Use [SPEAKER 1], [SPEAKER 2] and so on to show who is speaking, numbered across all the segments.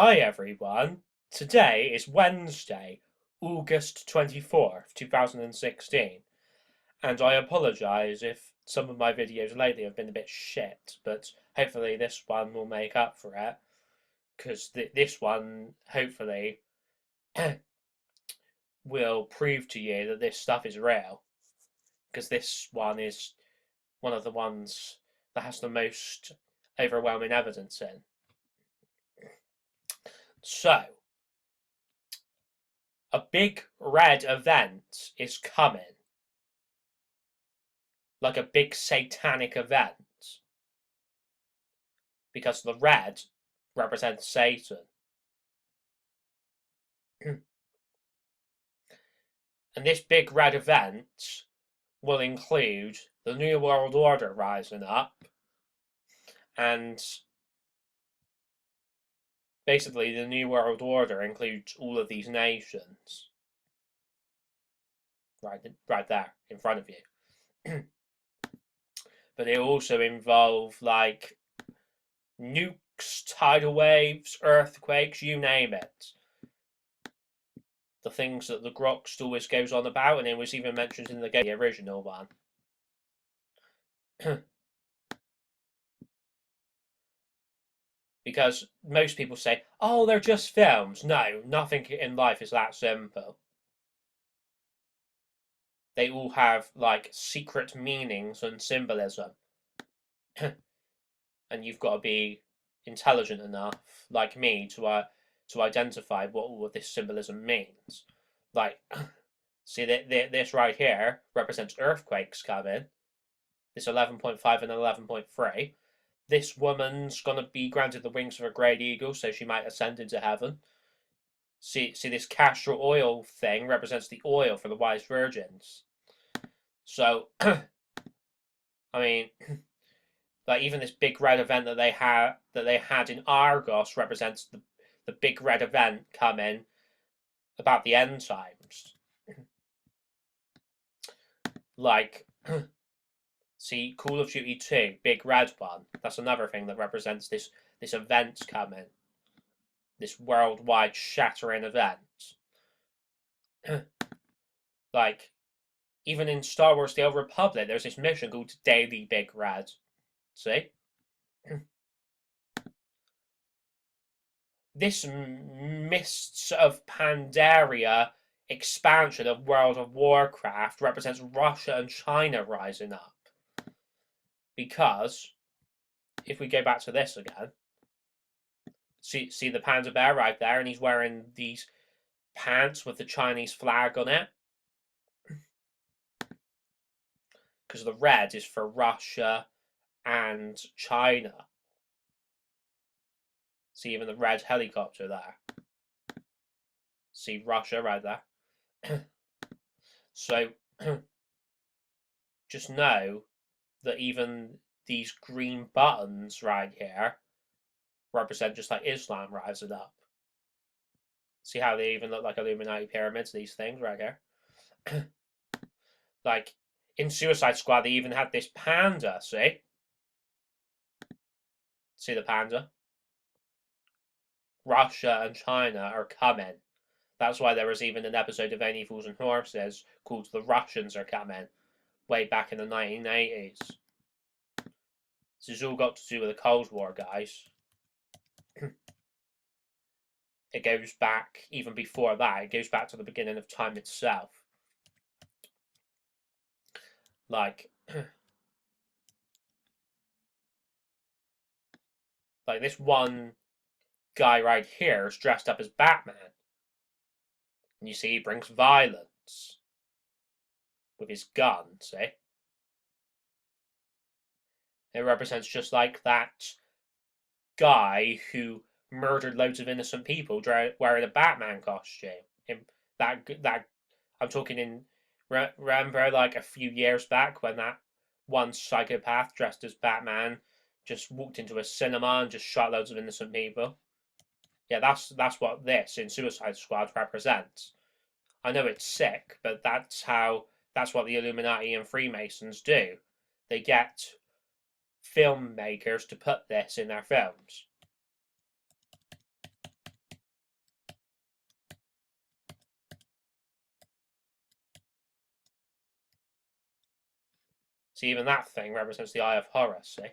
[SPEAKER 1] Hi everyone, today is Wednesday, August 24th, 2016, and I apologise if some of my videos lately have been a bit shit, but hopefully this one will make up for it, because this one, hopefully, will prove to you that this stuff is real, because this one is one of the ones that has the most overwhelming evidence in. So, a big red event is coming, like a big satanic event, because the red represents Satan. And this big red event will include the New World Order rising up, and basically the New World Order includes all of these nations. Right there, in front of you. But it also involve, like, nukes, tidal waves, earthquakes, you name it. The things that the Grox always goes on about, and it was even mentioned in the original one. Because most people say, oh, they're just films. No, nothing in life is that simple. They all have, like, secret meanings and symbolism. And you've got to be intelligent enough, like me, to identify what all of this symbolism means. Like, see, this right here represents earthquakes coming. This 11.5 and 11.3. This woman's going to be granted the wings of a great eagle, so she might ascend into heaven. See, this castor oil thing represents the oil for the wise virgins. So, I mean, like, even this big red event that they had in Argos represents the big red event coming about the end times. Like, see, Call of Duty 2, big red one. That's another thing that represents this event coming. This worldwide shattering event. Like, even in Star Wars The Old Republic, there's this mission called Daily Big Red. See? This Mists of Pandaria expansion of World of Warcraft represents Russia and China rising up. Because, if we go back to this again, see the panda bear right there, and he's wearing these pants with the Chinese flag on it. Because the red is for Russia and China. See even the red helicopter there. See Russia right there. So, just know that even these green buttons right here represent just like Islam rising up. See how they even look like Illuminati pyramids, these things right here? Like, in Suicide Squad, they even had this panda, see? See the panda? Russia and China are coming. That's why there was even an episode of Any Fools and Horses called The Russians Are Coming, way back in the 1980s. This has all got to do with the Cold War, guys. It goes back, even before that, it goes back to the beginning of time itself. Like, like this one guy right here is dressed up as Batman. And you see he brings violence with his gun, see? It represents just like that guy who murdered loads of innocent people wearing a Batman costume. That I'm talking in. Remember, like a few years back when that one psychopath dressed as Batman just walked into a cinema and just shot loads of innocent people. Yeah, that's what this in Suicide Squad represents. I know it's sick, but that's what the Illuminati and Freemasons do. They get filmmakers to put this in their films. See, even that thing represents the Eye of Horus, see?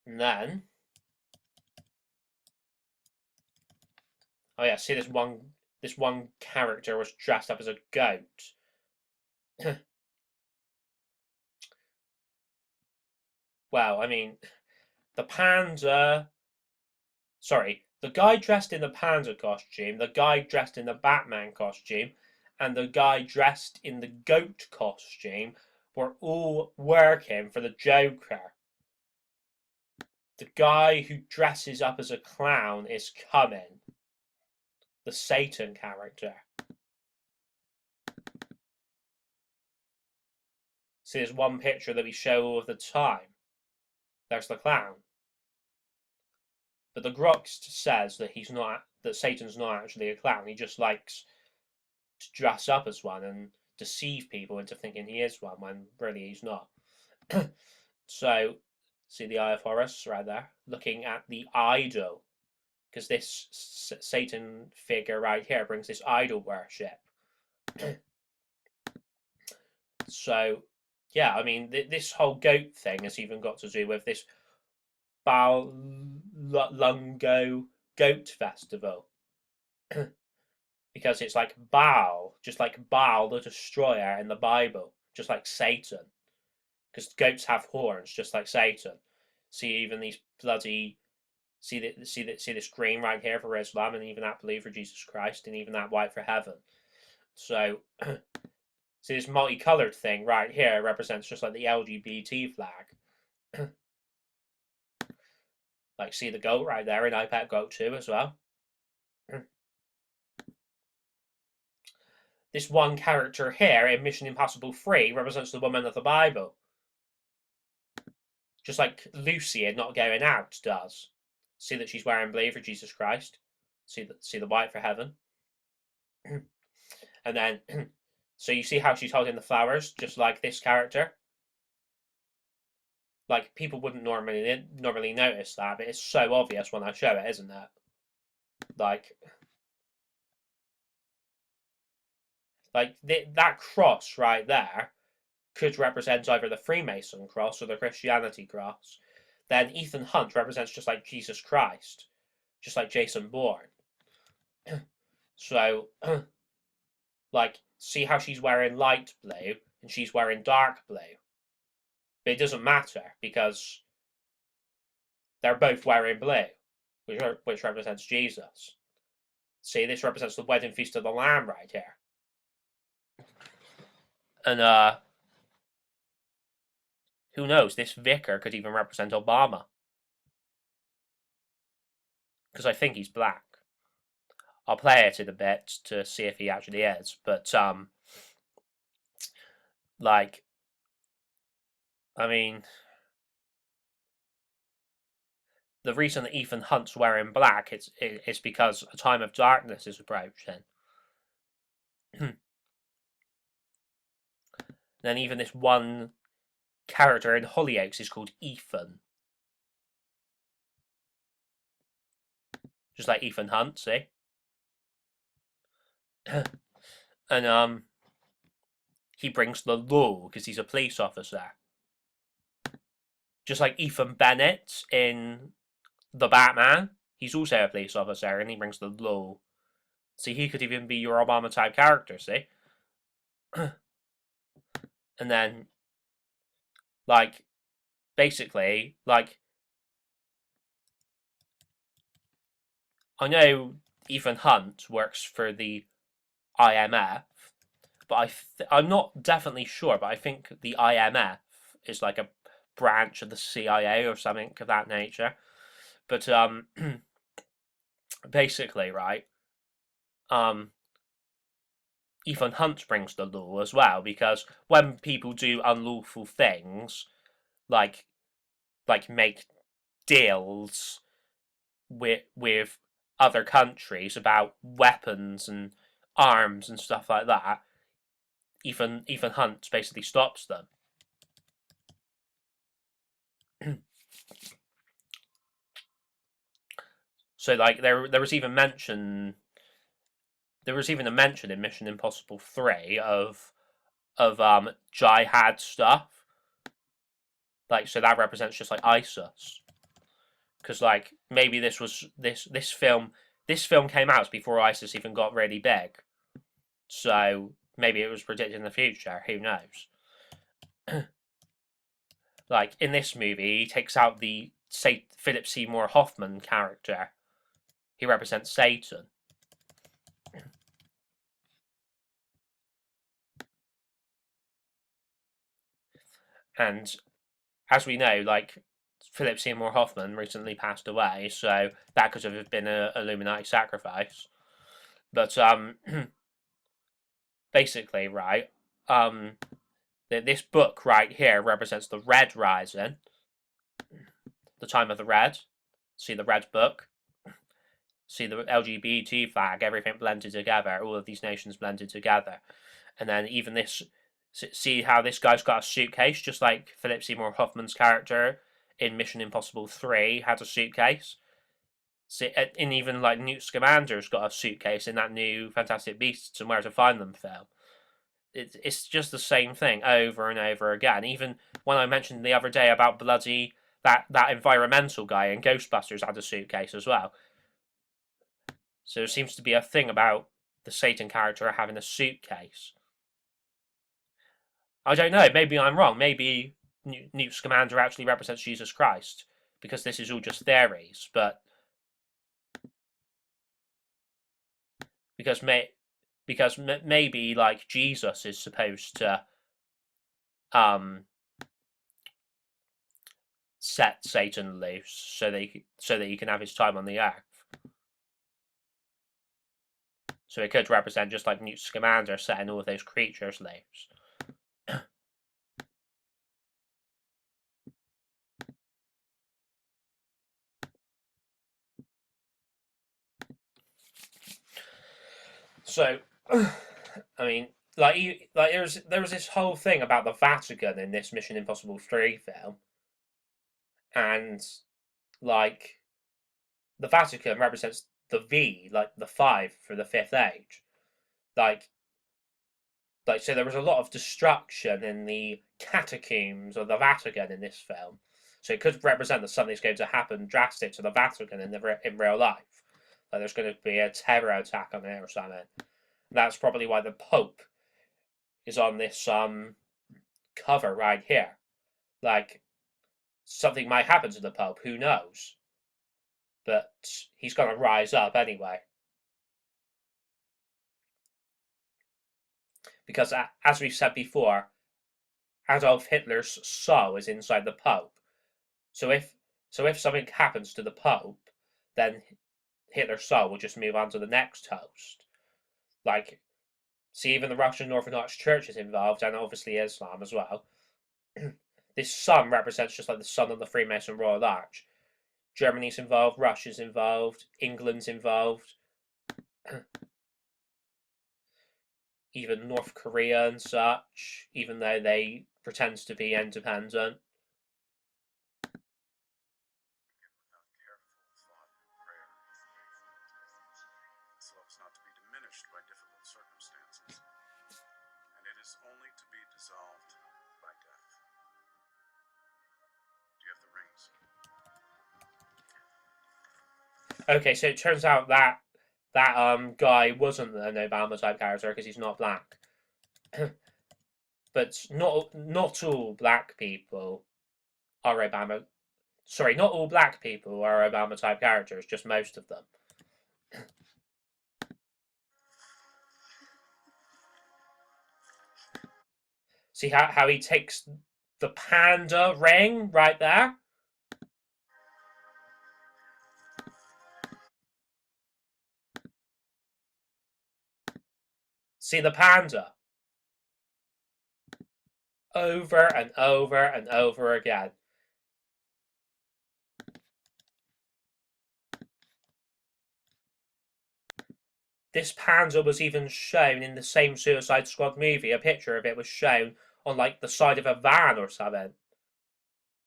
[SPEAKER 1] And then, oh yeah, see this one character was dressed up as a goat. Well, I mean, the panda. Sorry, the guy dressed in the panda costume, the guy dressed in the Batman costume, and the guy dressed in the goat costume were all working for the Joker. The guy who dresses up as a clown is coming. The Satan character. See, there's one picture that we show all of the time. There's the clown. But the Groxt says that Satan's not actually a clown. He just likes to dress up as one and deceive people into thinking he is one when really he's not. So, see the Eye of Horus right there, looking at the idol, because this Satan figure right here brings this idol worship. So, yeah, I mean, this whole goat thing has even got to do with this Baal Lungo Goat Festival. Because it's like Baal, just like Baal the Destroyer in the Bible, just like Satan. Because goats have horns, just like Satan. See, even these bloody see this green right here for Islam, and even that blue for Jesus Christ, and even that white for heaven. So, see this multicolored thing right here represents just like the LGBT flag. Like, see the goat right there in iPad Goat 2 as well. This one character here in Mission Impossible 3 represents the woman of the Bible. Just like Lucy in Not Going Out does. See that she's wearing blue for Jesus Christ. See the white for heaven. And then, so you see how she's holding the flowers, just like this character. Like, people wouldn't normally notice that, but it's so obvious when I show it, isn't it? Like that cross right there could represent either the Freemason cross or the Christianity cross. Then Ethan Hunt represents just like Jesus Christ, just like Jason Bourne. So, like, see how she's wearing light blue and she's wearing dark blue. But it doesn't matter because they're both wearing blue, which represents Jesus. See, this represents the wedding feast of the Lamb right here. And who knows? This vicar could even represent Obama, because I think he's black. I'll play it in a bit to see if he actually is. But like, I mean, the reason that Ethan Hunt's wearing black is because a time of darkness is approaching. Then even this one character in Hollyoaks is called Ethan. Just like Ethan Hunt, see? And he brings the law because he's a police officer. Just like Ethan Bennett in The Batman, he's also a police officer and he brings the law. See, he could even be your Obama type character, see? And then, like, basically, like, I know Ethan Hunt works for the IMF, but I'm not definitely sure, but I think the IMF is like a branch of the CIA or something of that nature. But basically, right, Ethan Hunt brings the law as well, because when people do unlawful things, like make deals with other countries about weapons and arms and stuff like that, Ethan Hunt basically stops them. So like there was even mention there was even a mention in Mission Impossible 3 of jihad stuff. Like, so that represents just like ISIS. Because like maybe this film came out before ISIS even got really big. So maybe it was predicting the future, who knows? Like in this movie, he takes out the Philip Seymour Hoffman character. He represents Satan. And as we know, like Philip Seymour Hoffman recently passed away, so that could have been an Illuminati sacrifice. But basically, right, this book right here represents the Red Rising, the time of the Red. See the Red book. See the LGBT flag, everything blended together, all of these nations blended together. And then even this, see how this guy's got a suitcase, just like Philip Seymour Hoffman's character in Mission Impossible 3 had a suitcase. See, and even like Newt Scamander's got a suitcase in that new Fantastic Beasts and Where to Find Them film. It's just the same thing over and over again. Even when I mentioned the other day about bloody that environmental guy in Ghostbusters had a suitcase as well. So there seems to be a thing about the Satan character having a suitcase. I don't know, maybe I'm wrong. Maybe Newt Scamander actually represents Jesus Christ, because this is all just theories, but because maybe like Jesus is supposed to set Satan loose so that he can have his time on the earth. So it could represent just like Newt Scamander setting all of those creatures loose. So, I mean, like there was this whole thing about the Vatican in this Mission Impossible 3 film, and like the Vatican represents the V, like the 5 for the Fifth Age, like so there was a lot of destruction in the catacombs of the Vatican in this film. So it could represent that something's going to happen drastic to the Vatican in real life. Like there's going to be a terror attack on it or something. That's probably why the Pope is on this cover right here. Like something might happen to the Pope, who knows? But he's going to rise up anyway. Because as we've said before, Adolf Hitler's soul is inside the Pope. So if something happens to the Pope, then Hitler's soul will just move on to the next host. Like, see, even the Russian Orthodox Church is involved, and obviously Islam as well. This sun represents just like the sun on the Freemason Royal Arch. Germany's involved, Russia's involved, England's involved. Even North Korea and such, even though they pretend to be independent. Okay, so it turns out that guy wasn't an Obama type character because he's not black. But not all black people are Obama. Sorry, not all black people are Obama type characters. Just most of them. See how he takes the panda ring right there? See the panda? Over and over and over again. This panda was even shown in the same Suicide Squad movie. A picture of it was shown on like the side of a van or something.